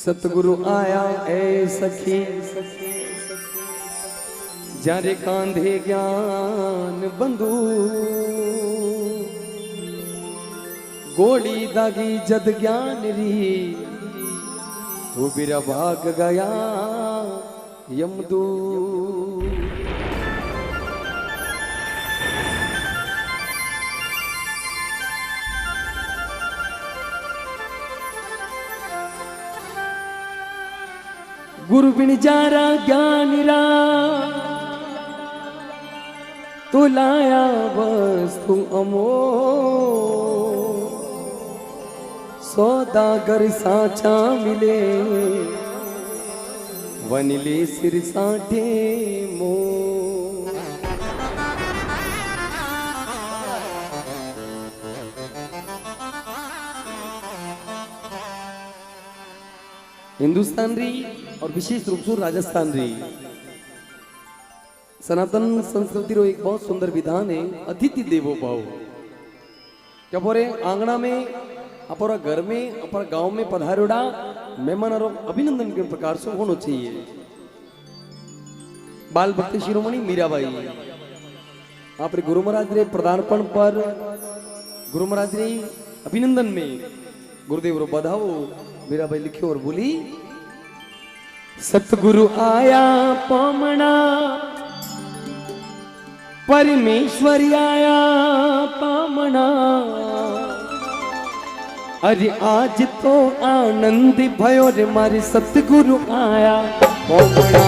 सतगुरु आया ए सखी जारे कांधे ज्ञान बंधु गोली दागी जद ज्ञान री वो बिरा भाग गया यमदू। गुरु बिन जारा ज्ञान रा तो लाया वस्तु अमो सौदागर साचा मिले वनिले सिर साठे मो। हिंदुस्तान री और विशेष रूप से राजस्थान री सनातन संस्कृति रो एक बहुत सुंदर विधान है अतिथि देवो भव। क्या बोले आंगना में अपरा घर में अपरा गांव में पधारोड़ा मेहमान अभिनंदन के प्रकार से होना चाहिए। बाल भक्ति शिरोमणि मीराबाई आप गुरु महाराज रे प्रदार्पण पर गुरु महाराज रे अभिनंदन में गुरुदेव रो बधाओ मीराबाई लिखे और बोली सतगुरु आया पामणा परमेश्वर आया पामणा अरे आज तो आनंद भयो रे मारे सतगुरु आया पामणा।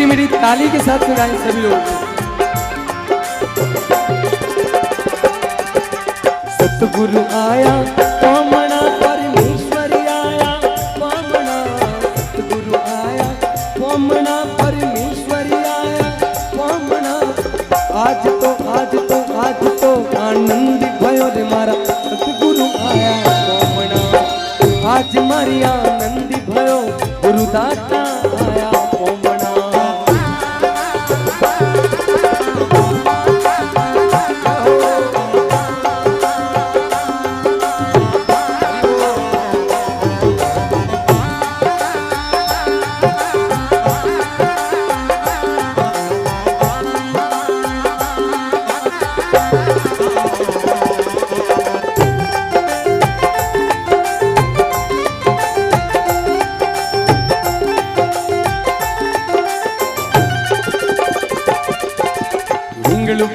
मेरी ताली के साथ में गाएं सभी लोग। सतगुरु आया पामणा परमेश्वर आया पामणा सतगुरु आया पामणा परमेश्वर आया पामणा आज तो आनंद भयो रे मारा सतगुरु आया पामणा आज मारी आनंद भयो गुरुदाता आया पामणा।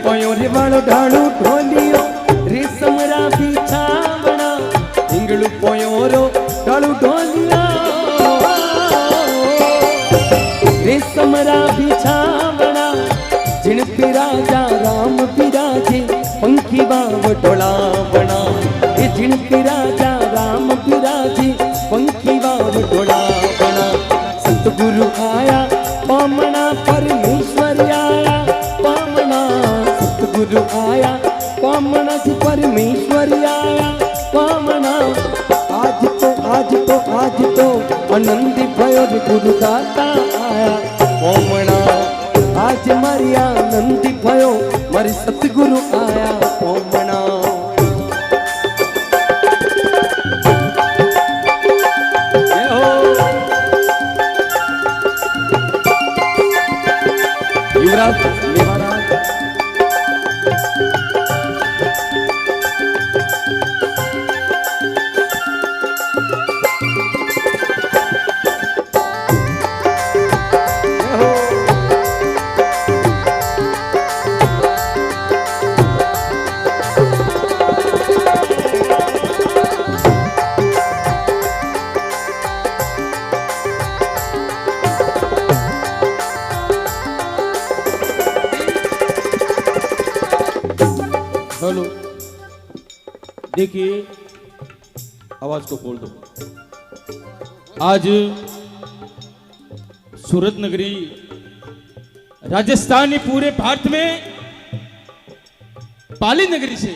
पयो रे वालो ढालू ढोलियो रेशम रा बिछावना इंगलू पयो रो ढालू ढोलिया रेशम रा बिछावना जिन पे राजा राम बिराजे पंखी बाव ढोलावना ये जिन पे राजा राम बिराजे पंखी बाव ढोलावना। सतगुरु आया पामणा परमेश्वर आया पामणा सतगुरु आया पामणा जी परमेश्वर आया पामणा आज तो आनंद भयो रे गुरुदाता आया पामणा आज मारी आनंद भयो मारी सतगुरु आया पामणा। युवराज हेलो, देखिए आवाज को खोल दो। आज सूरत नगरी राजस्थान ही पूरे भारत में पाली नगरी से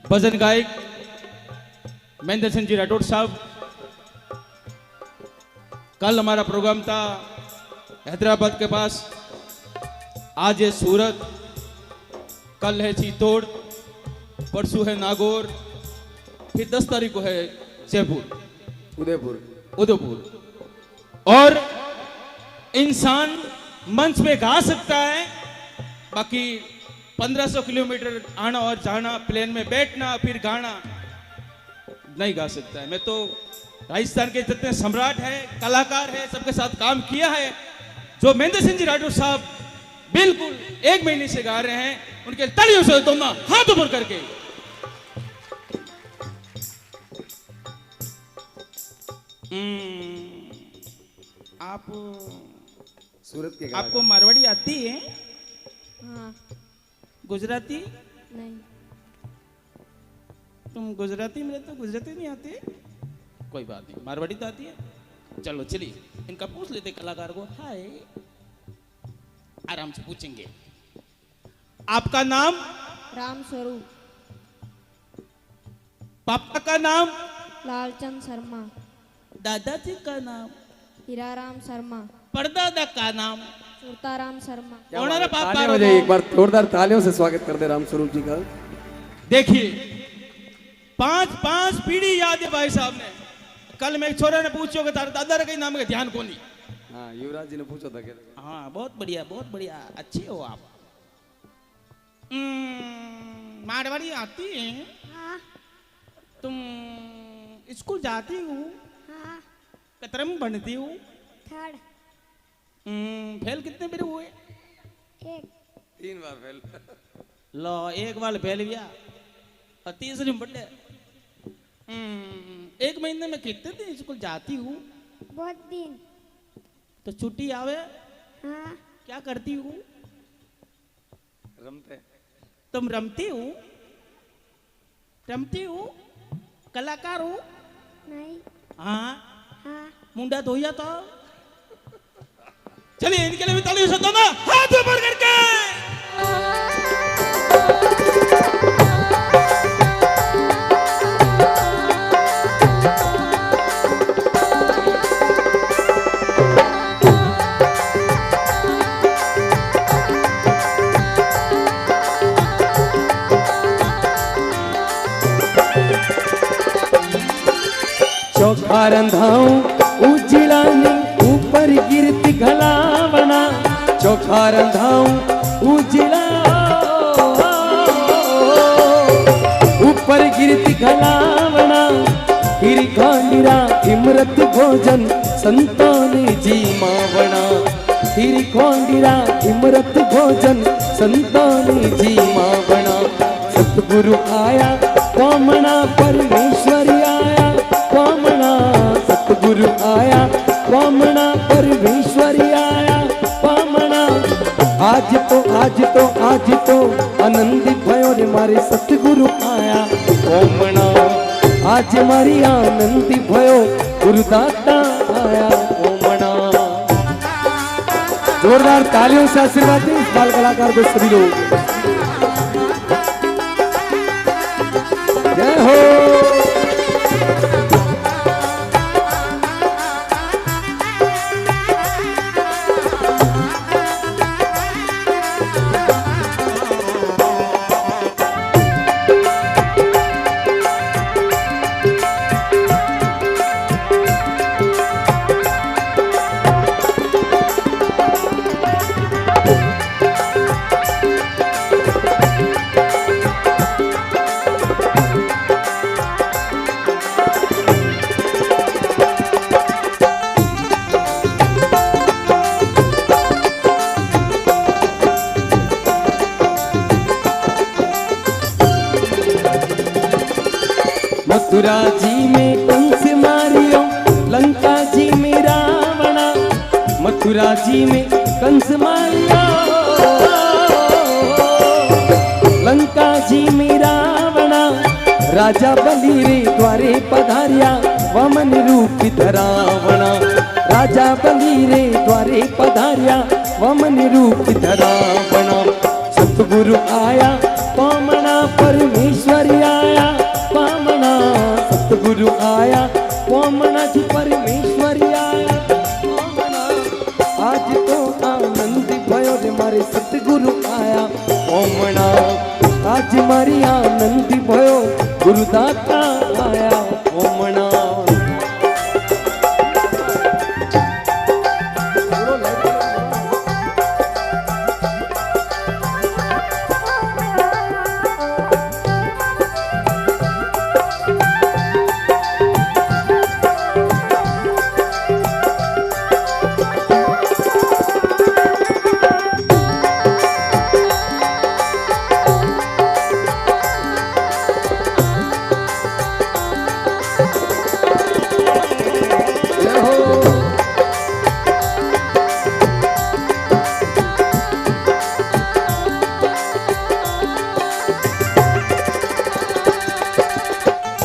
भजन गायक महेंद्र सिंह जी राठौड़ साहब, कल हमारा प्रोग्राम था हैदराबाद के पास, आज है सूरत, कल है चित्तौड़, परसों है नागौर, फिर 10 तारीख को है जयपुर, उदयपुर। और इंसान मंच पे गा सकता है, बाकी 1500 किलोमीटर आना और जाना, प्लेन में बैठना फिर गाना नहीं गा सकता है। मैं तो राजस्थान के जितने सम्राट है, कलाकार है, सबके साथ काम किया है। जो महेंद्र सिंह जी राठौड़ साहब बिल्कुल 1 महीने से गा रहे हैं, उनके तालियों से दोनों हाथ ऊपर करके। आप सूरत के आपको मारवाड़ी आती है? हाँ। गुजराती नहीं। तुम गुजराती में रहते हो, गुजराती नहीं आती? कोई बात नहीं, मारवाड़ी तो आती है। चलो चलिए इनका पूछ लेते कलाकार को। हाय, आराम से पूछेंगे। आपका नाम? राम स्वरूप। पापा का नाम? लालचंद शर्मा। दादाजी का नाम? हीराराम शर्मा। परदादा का नाम? सुरताराम शर्मा। कौन है पापा? तालियां बजाइए एक बार, जोरदार तालियों से स्वागत कर दे राम स्वरूप जी का। देखिए 5 पीढ़ी याद है भाई साहब ने। कल में एक छोरा ने पूछो कि तारे दादा का नाम का ध्यान कौन नहीं। हाँ, युवराज जी ने पूछा था। हाँ, बहुत बढ़िया, बहुत बढ़िया, अच्छे हो आप। मारवाड़ी आती है? हाँ। तुम स्कूल जाती हो? हाँ। कतरे में बनती हो? 3rd। फेल कितने मेरे हुए? 1। 3 बार फेल। लो, 1 बार फेल गया और तीसरे में बढ़े। 1 महीने में कितने दिन स्कूल जाती हूँ? बहुत दिन। तो छुट्टी आवे? हाँ। क्या करती हूँ? रमते। तुम रमती हो? रमती हो? कलाकार हो? नहीं। हाँ। हाँ। मुंडा धोया था? चलिए इनके लिए भी तालियों से दोनों हाथ ऊपर करके। चौखा रंधाऊं उजड़ाने ऊपर गिरती घलावना, चौखा रंधाऊं उजड़ा ऊपर गिरती घलावना, गिरी खांडिरा इमरत भोजन संतान जी मावना, गिरी खांडिरा इमरत भोजन संतान जी मावना। सतगुरु आया वामना, परमेश्वर आया वामना, सतगुरु आया वामना, परमेश्वर आया वामना। आज तो आनंदित भयो रे मारे सतगुरु आया वामना, आज मारी आनंदित भयो गुरुदाता आया वामना। जोरदार तालियों से आशीर्वाद दें इस बाल कलाकार को सभी लोग। जय हो। मथुरा जी में कंस मारियो, लंका जी में रावणा, मथुरा जी में कंस मारियो, लंका लंकाजी में रावणा राजा बलि रे द्वारे पधार्या वामन रूप धरावणा राजा बलि रे द्वारे पधार्या वामन रूप धरावणा सतगुरु आया पामना परमेश्वर आया पामना सतगुरु आया पामना जी परमेश्वर आया पामना आज तो आनंद भयो रे मारे सतगुरु आया पामना आज मारी आनंद भयो गुरुदाता आया पामना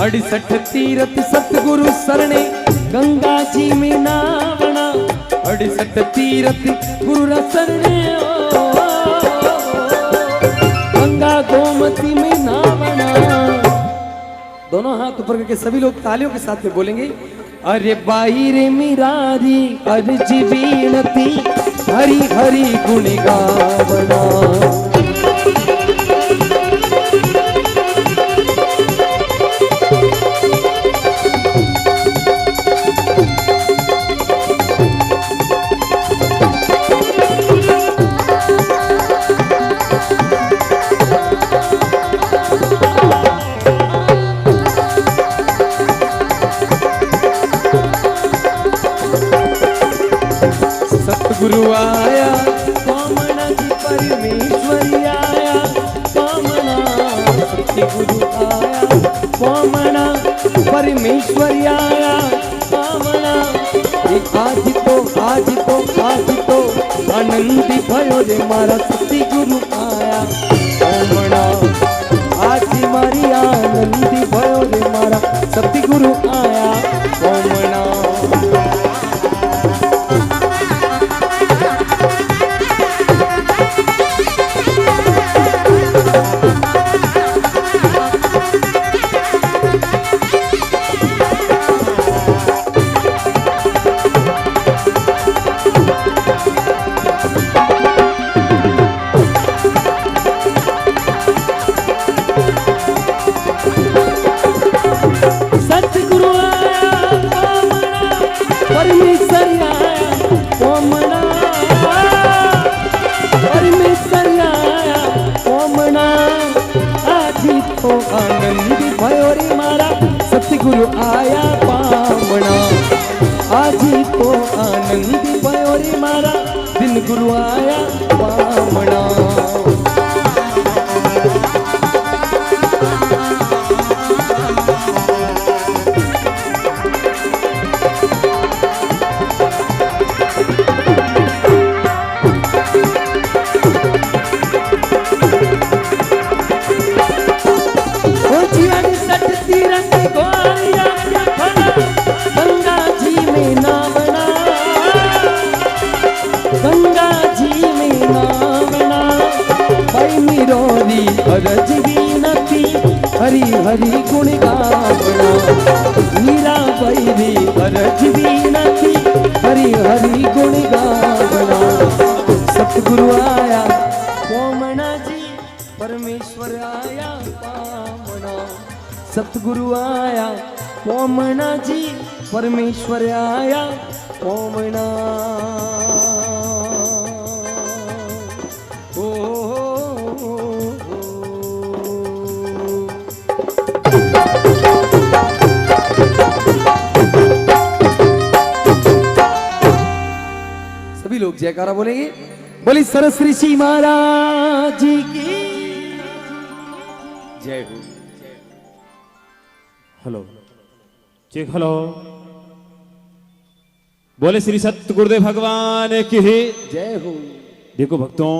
अड़सठ तीरथ सतगुरु सरणे गंगा जी में नावना 68 तीरथ गुरु रसरणे गंगा गोमती में नावना। दोनों हाथ ऊपर करके सभी लोग तालियों के साथ में बोलेंगे अरे बाई रे मिरारी अर्ज बीनती हरि हरि गुण गावना। गुरु आया पामना जी परमेश्वर आया पामना सत्य गुरु आया पामना परमेश्वर आया पामना आज तो आनंदी भयो रे मारा सत्य गुरु आया पामना आज मारी आनंदी भयो रे मारा सत्य गुरु आया पामना। गुरु आया पामना आज तो आनंद भयो रे मारा दिन गुरु आया पामना। अरज बीनती हरि हरि गुण गावना मीरा बैरी अरज बीनती हरि हरि गुण गावना। सतगुरु आया पामना जी परमेश्वर आया पामना सतगुरु आया पामना जी परमेश्वर आया पामना। सभी लोग जयकारा बोलेंगे बोली सरस्वती ऋषि महाराज जी की जय हो। हेलो चेक हेलो बोले श्री सत्य गुरुदेव भगवान की जय हो। देखो भक्तों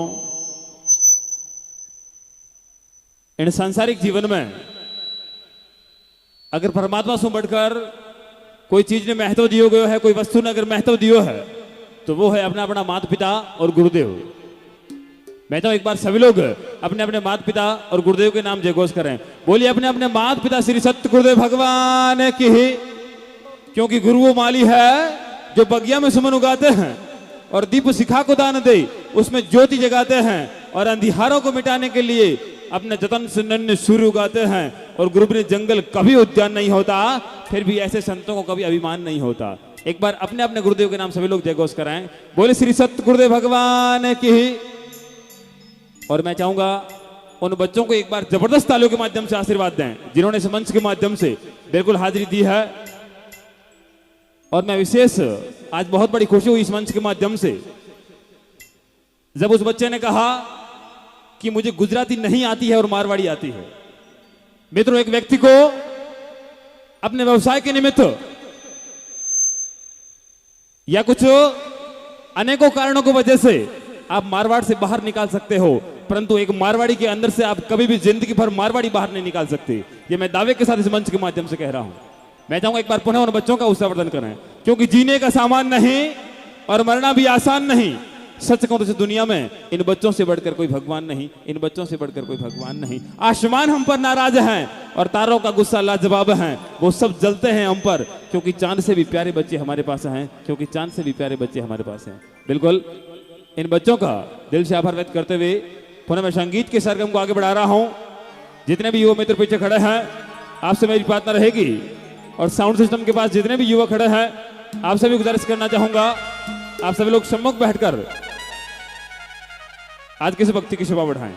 इन सांसारिक जीवन में अगर परमात्मा से बढ़कर कोई चीज ने महत्व दियो गयो है, कोई वस्तु ने अगर महत्व दियो है, तो वो है अपना अपना माता पिता और गुरुदेव। मैं तो एक बार सभी लोग अपने अपने माता पिता और गुरुदेव के नाम जयघोष करें। बोलिए अपने अपने माता पिता श्री सत्य गुरुदेव भगवान की। क्योंकि गुरु वो माली है जो बगिया में सुमन उगाते हैं और दीप शिखा को दान दे, उसमें ज्योति जगाते हैं और अंधियारों को मिटाने के लिए अपने जतन से नन्हे सूर्य उगाते हैं। और गुरु बिना जंगल कभी उद्यान नहीं होता, फिर भी ऐसे संतों को कभी अभिमान नहीं होता। एक बार अपने अपने गुरुदेव के नाम सभी लोग जयघोष कराएं। बोले श्री सत्य गुरुदेव भगवान की। और मैं चाहूंगा उन बच्चों को एक बार जबरदस्त तालियों के माध्यम से आशीर्वाद दें जिन्होंने इस मंच के माध्यम से बिल्कुल हाजिरी दी है। और मैं विशेष आज बहुत बड़ी खुशी हुई इस मंच के माध्यम से जब उस बच्चे ने कहा कि मुझे गुजराती नहीं आती है और मारवाड़ी आती है। मित्रों, एक व्यक्ति को अपने व्यवसाय के निमित्त या कुछ अनेकों कारणों की वजह से आप मारवाड़ से बाहर निकाल सकते हो, परंतु एक मारवाड़ी के अंदर से आप कभी भी जिंदगी भर मारवाड़ी बाहर नहीं निकाल सकते। ये मैं दावे के साथ इस मंच के माध्यम से कह रहा हूं। मैं चाहूंगा एक बार पुनः उन बच्चों का उत्साहवर्धन करें, क्योंकि जीने का सामान नहीं और मरना भी आसान नहीं। सच कहूं तो इस दुनिया में इन बच्चों से बढ़कर कोई भगवान नहीं, इन बच्चों से बढ़कर कोई भगवान नहीं। आसमान हम पर नाराज हैं और तारों का गुस्सा लाजवाब है। वो सब जलते हैं हम पर, क्योंकि चांद से भी प्यारे बच्चे हमारे पास हैं, क्योंकि चांद से भी प्यारे बच्चे हमारे पास हैं। बिल्कुल इन बच्चों का दिल से आभार व्यक्त करते हुए पुनः मैं संगीत के सरगम को आगे बढ़ा रहा हूं। जितने भी युवा मित्र पीछे खड़े हैं, आपसे मेरी प्रार्थना रहेगी और साउंड सिस्टम के पास जितने भी युवा खड़े हैं, आप सभी गुजारिश करना चाहूंगा, आप सभी लोग सम्मुख बैठकर आज किसी भक्ति की शोभा बढ़ाएं।